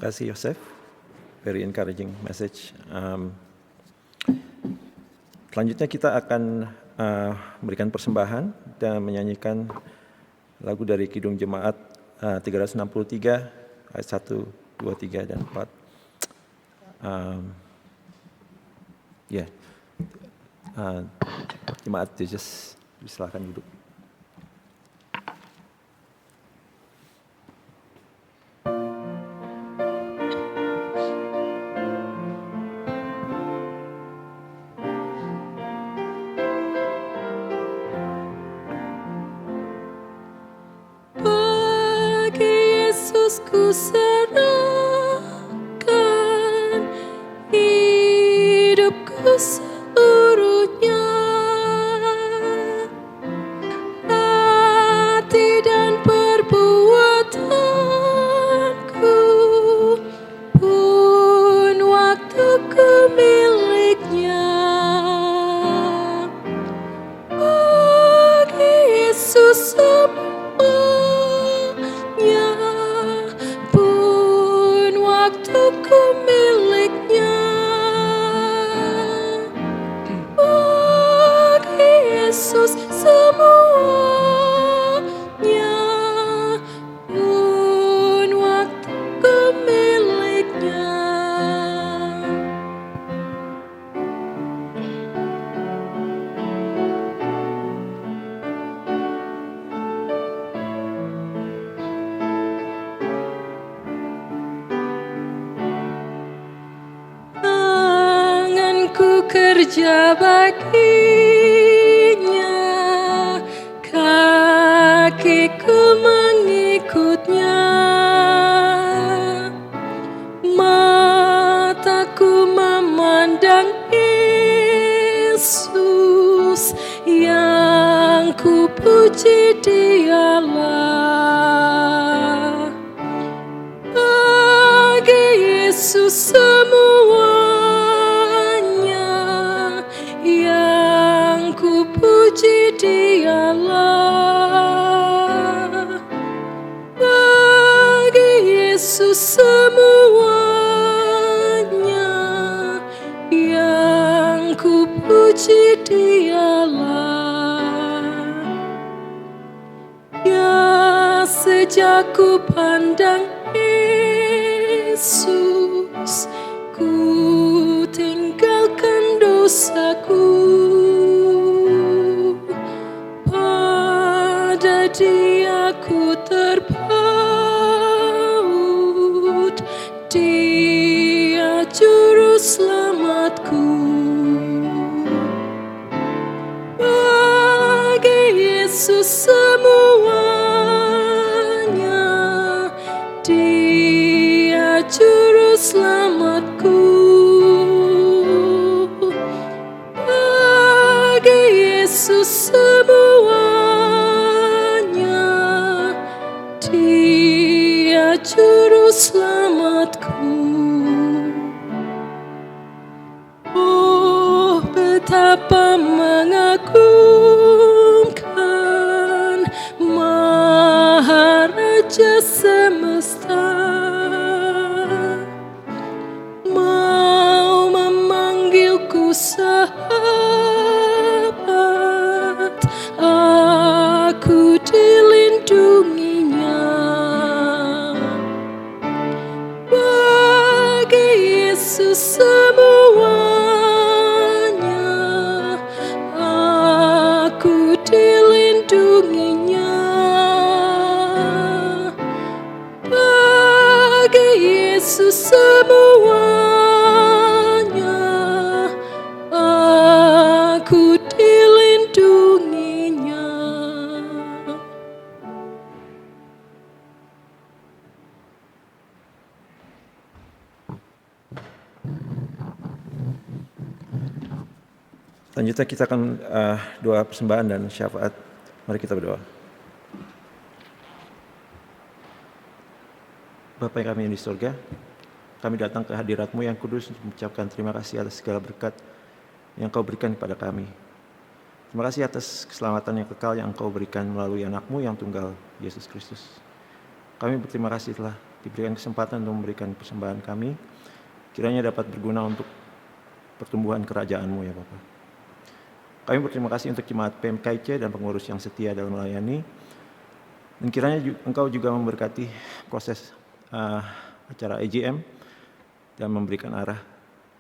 Terima kasih Yosef, very encouraging message. Selanjutnya kita akan memberikan persembahan dan menyanyikan lagu dari Kidung Jemaat 363 ayat 1, 2, 3, dan 4. Jemaat Yesus, silakan duduk. Bagi Yesus ku serahkan hidupku seluruhnya, hati dan perbuatanku pun waktuku miliknya. Bagi Yesus semuanya pun waktuku miliknya. Bagi Yesus semuanya pun waktuku miliknya. Tanganku kerja baginya, kakiku mengikutnya, mataku memandang Yesus, yang ku puji Dialah. Bagi Yesus semuanya, yang ku puji Dialah. Bagi Yesus semuanya, yang ku puji Dialah. Ya, sejak ku pandang Yesus, ku tinggalkan dosaku. Pada Dia ku terpaut, Dia juru selamatku. Bagi Yesus semuanya, Dia juru selamatku. Bagi Yesus semuanya, Dia juru selamatku. Oh, betapa mengagumkan Maharaja semesta, mau memanggilku sahabat, aku dilindunginya. Bagi Yesus semuanya, aku dilindunginya. Bagi Yesus semuanya, aku dilindunginya. Selanjutnya kita akan doa persembahan dan syafaat. Mari kita berdoa. Bapa yang kami yang di surga, kami datang ke hadirat-Mu yang kudus untuk mengucapkan terima kasih atas segala berkat yang Kau berikan kepada kami. Terima kasih atas keselamatan yang kekal yang Engkau berikan melalui anak-Mu yang tunggal, Yesus Kristus. Kami berterima kasih telah diberikan kesempatan untuk memberikan persembahan kami, kiranya dapat berguna untuk pertumbuhan kerajaan-Mu ya Bapa. Kami berterima kasih untuk jemaat PMKIC dan pengurus yang setia dalam melayani, dan kiranya Engkau juga memberkati proses acara EJM dan memberikan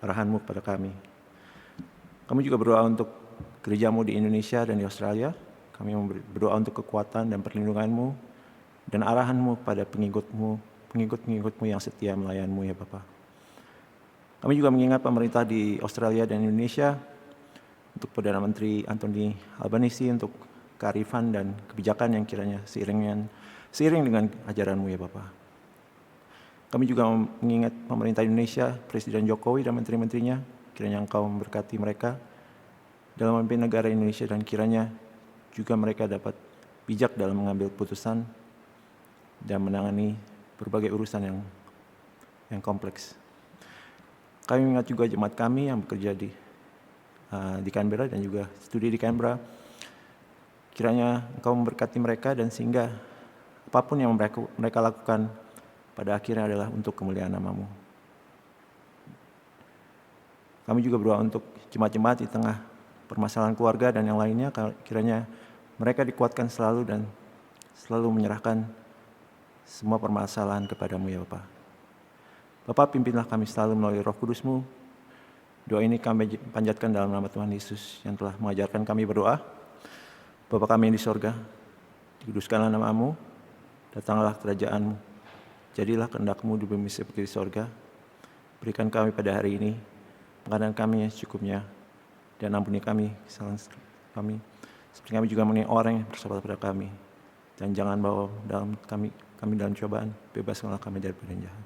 arahan-Mu kepada kami. Kami juga berdoa untuk gereja-Mu di Indonesia dan di Australia. Kami berdoa untuk kekuatan dan perlindungan-Mu dan arahan-Mu pada pengikut-pengikut-Mu yang setia melayan-Mu ya Bapa. Kami juga mengingat pemerintah di Australia dan Indonesia, untuk Perdana Menteri Anthony Albanese, untuk kearifan dan kebijakan yang kiranya seiring dengan ajaran-Mu ya Bapa. Kami juga mengingat pemerintah Indonesia, Presiden Jokowi dan menteri-menterinya, kiranya Engkau memberkati mereka dalam memimpin negara Indonesia, dan kiranya juga mereka dapat bijak dalam mengambil putusan dan menangani berbagai urusan yang kompleks. Kami mengingat juga jemaat kami yang bekerja di Canberra dan juga studi di Canberra. Kiranya Engkau memberkati mereka, dan sehingga apapun yang mereka lakukan pada akhirnya adalah untuk kemuliaan nama-Mu. Kami juga berdoa untuk jemaat-jemaat di tengah permasalahan keluarga dan yang lainnya, kiranya mereka dikuatkan selalu dan selalu menyerahkan semua permasalahan kepada-Mu ya Bapa. Bapa, pimpinlah kami selalu melalui Roh Kudus-Mu. Doa ini kami panjatkan dalam nama Tuhan Yesus yang telah mengajarkan kami berdoa. Bapa kami yang di sorga, dikuduskanlah nama-Mu, datanglah kerajaan-Mu, jadilah kehendak-Mu di bumi seperti di sorga. Berikan kami pada hari ini makanan kami yang secukupnya, dan ampuni kami kesalahan kami, seperti kami juga mengenai orang yang bersalah pada kami. Dan jangan bawa kami dalam cobaan, bebaskanlah kami dari jahat.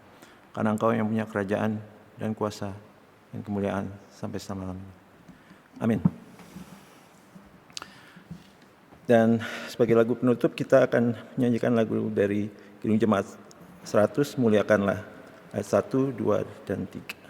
Karena Engkau yang punya kerajaan dan kuasa dan kemuliaan sampai selama-lamanya. Amin. Dan sebagai lagu penutup kita akan menyanyikan lagu dari Kidung Jemaat 100, Muliakanlah, ayat 1, 2, dan 3.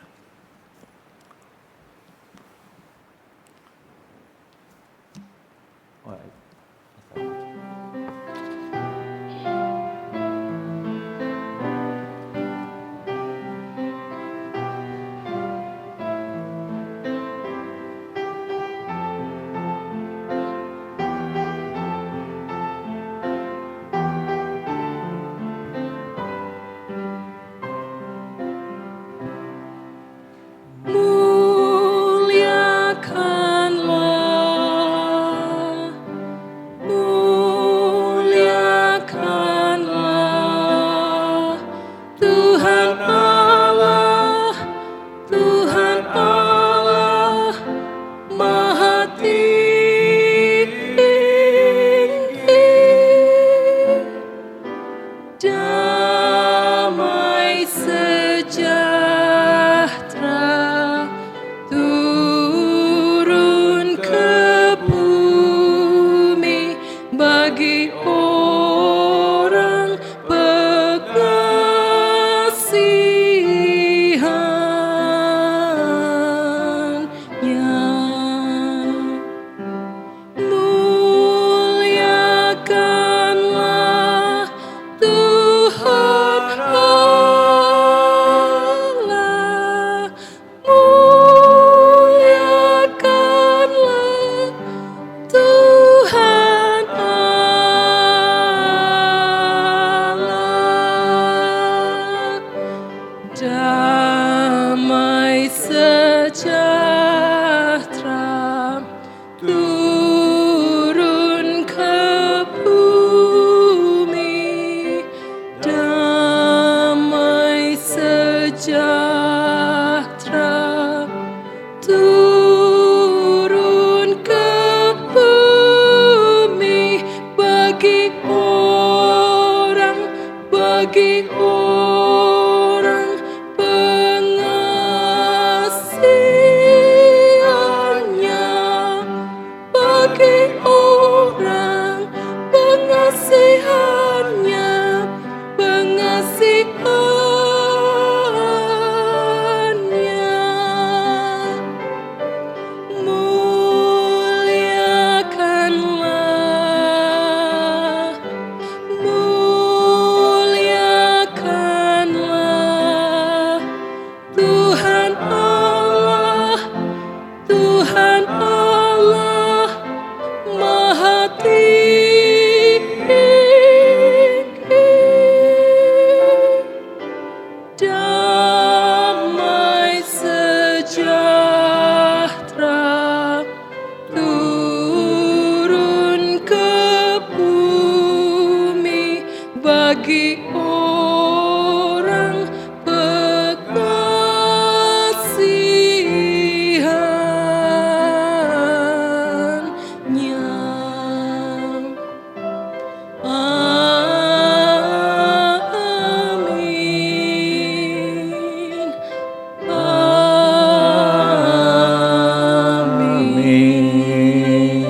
Amin.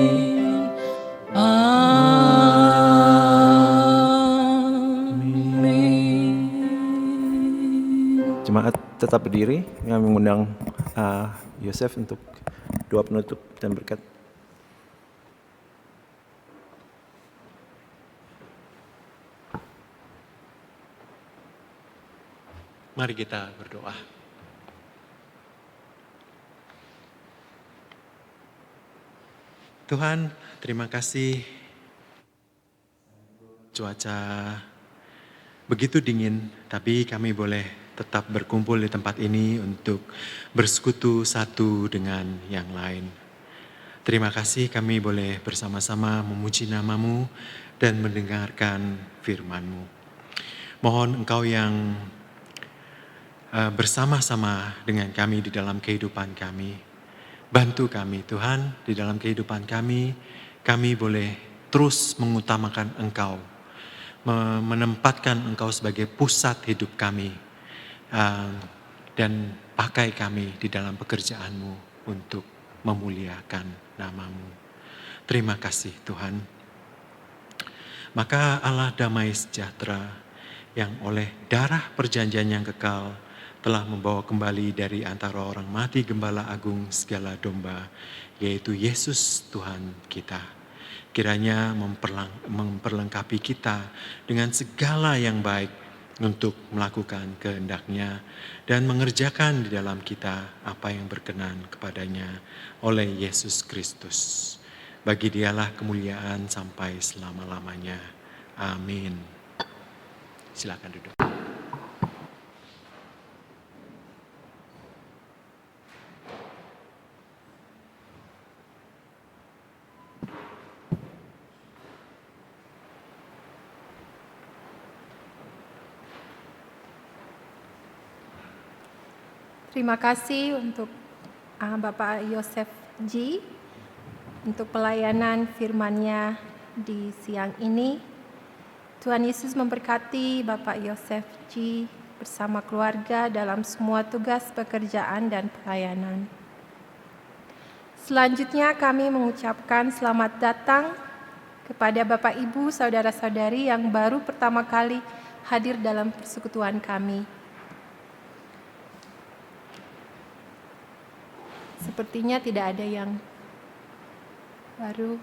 Jemaat tetap berdiri. Kami mengundang Yosef untuk doa penutup dan berkat. Mari kita berdoa. Tuhan, terima kasih cuaca begitu dingin, tapi kami boleh tetap berkumpul di tempat ini untuk bersekutu satu dengan yang lain. Terima kasih kami boleh bersama-sama memuji nama-Mu dan mendengarkan firman-Mu. Mohon Engkau yang bersama-sama dengan kami di dalam kehidupan kami. Bantu kami Tuhan di dalam kehidupan kami boleh terus mengutamakan Engkau, menempatkan Engkau sebagai pusat hidup kami, dan pakai kami di dalam pekerjaan-Mu untuk memuliakan nama-Mu. Terima kasih Tuhan. Maka Allah damai sejahtera yang oleh darah perjanjian yang kekal telah membawa kembali dari antara orang mati Gembala Agung segala domba, yaitu Yesus Tuhan kita. Kiranya memperlengkapi kita dengan segala yang baik untuk melakukan kehendak-Nya dan mengerjakan di dalam kita apa yang berkenan kepadanya oleh Yesus Kristus. Bagi Dialah kemuliaan sampai selama-lamanya. Amin. Silakan duduk. Terima kasih untuk Bapak Yosef G untuk pelayanan firman-Nya di siang ini. Tuhan Yesus memberkati Bapak Yosef G bersama keluarga dalam semua tugas pekerjaan dan pelayanan. Selanjutnya kami mengucapkan selamat datang kepada Bapak Ibu, saudara-saudari yang baru pertama kali hadir dalam persekutuan kami. Sepertinya tidak ada yang baru.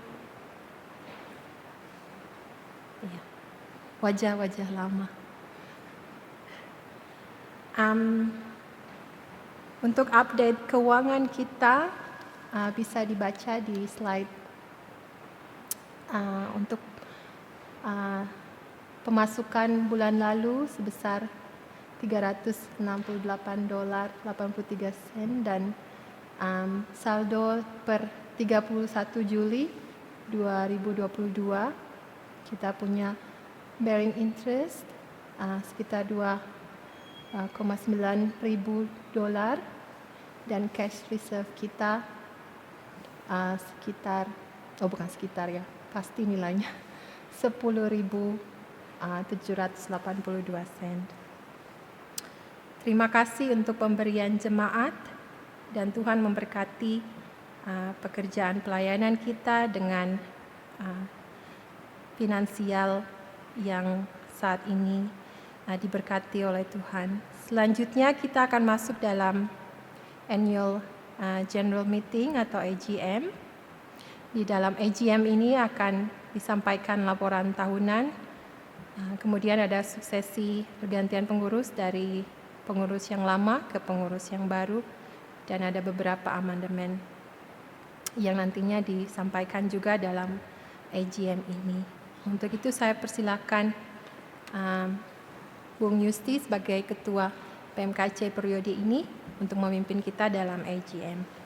Ya, wajah-wajah lama. Untuk update keuangan kita bisa dibaca di slide. Untuk pemasukan bulan lalu sebesar $368.83 dan saldo per 31 Juli 2022 kita punya bearing interest sekitar $2,9 ribu dan cash reserve kita pasti nilainya $10.782. Terima kasih untuk pemberian jemaat. Dan Tuhan memberkati pekerjaan pelayanan kita dengan finansial yang saat ini diberkati oleh Tuhan. Selanjutnya kita akan masuk dalam annual general meeting atau AGM. Di dalam AGM ini akan disampaikan laporan tahunan. Kemudian ada suksesi pergantian pengurus dari pengurus yang lama ke pengurus yang baru. Dan ada beberapa amandemen yang nantinya disampaikan juga dalam AGM ini. Untuk itu saya persilakan Bung Yusti sebagai Ketua PMKC periode ini untuk memimpin kita dalam AGM.